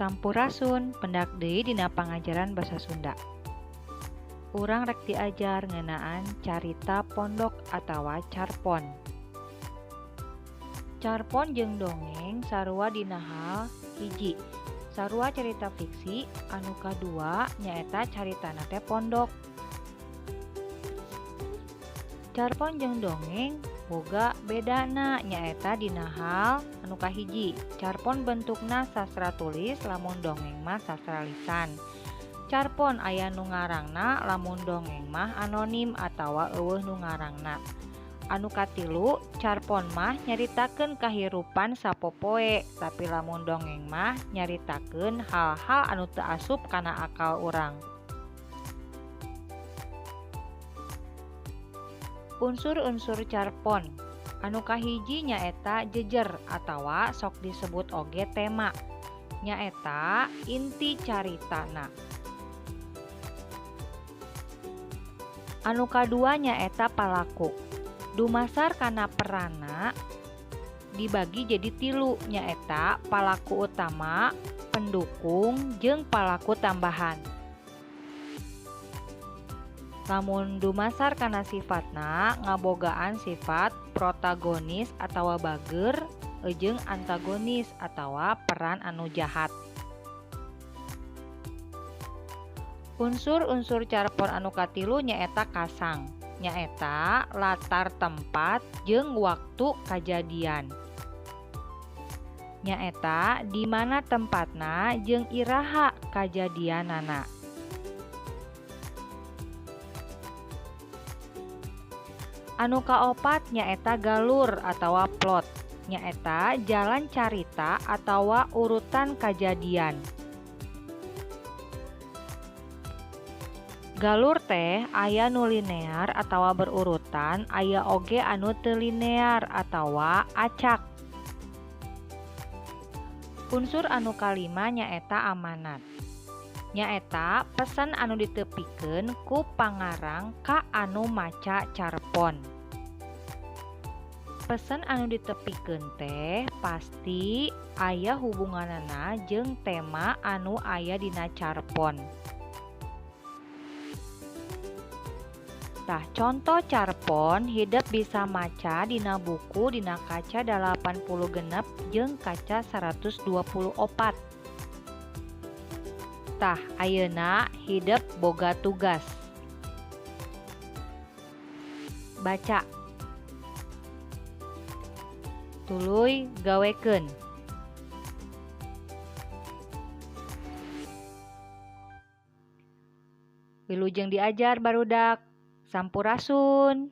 Sampurasun, pendak deui dina pangajaran basa Sunda. Urang rek diajar ngeunaan carita pondok atawa carpon. Carpon jeung dongeng sarua dina hal hiji. Sarua carita fiksi, anu kadua nyaeta caritana teh pondok. Carpon jeung dongeng boga bedana nyaeta dina hal anu kahiji. Carpon bentukna sastra tulis, lamun dongeng mah sastra lisan. Carpon aya nu ngarangna, lamun dongeng mah anonim atawa eueuh nu ngarangna. Anu katilu, carpon mah nyaritakeun kahirupan sapopoe, tapi lamun dongeng mah nyaritakeun hal-hal anu teu asup kana akal urang. Unsur-unsur carpon anu kahiji nyaeta jejer atawa sok disebut oge tema, nyaeta inti caritana. Anu kadua nyaeta palaku. Dumasar kana peranna dibagi jadi tilu, nyaeta palaku utama, pendukung, jeung palaku tambahan. Lamun dumasar kana sifatna ngabogaan sifat protagonis atawa bager, jeung antagonis atawa peran anu jahat. Unsur-unsur carpon anu katilu nyaeta kasang, nyaeta latar tempat jeung waktu kajadian. Nyaeta di mana tempatna jeung iraha kajadianana. Anu kaopat nyaeta galur atawa plot, nyaeta jalan carita atawa urutan kajadian. Galur teh aya nu linear atawa berurutan, aya oge anu teu linear atawa acak. Unsur anu kalima nyaeta amanat. Nyaeta pesan anu ditepikeun ku pangarang ka anu maca carpon. Pesan anu ditepikeun teh pasti aya hubunganana jeung tema anu aya dina carpon. Tah contoh carpon hideep bisa maca dina buku dina kaca 86 jeung kaca 124. Tah ayeuna hideep boga tugas. Baca. Tuluy gawekeun. Wilujeng diajar barudak. Sampurasun.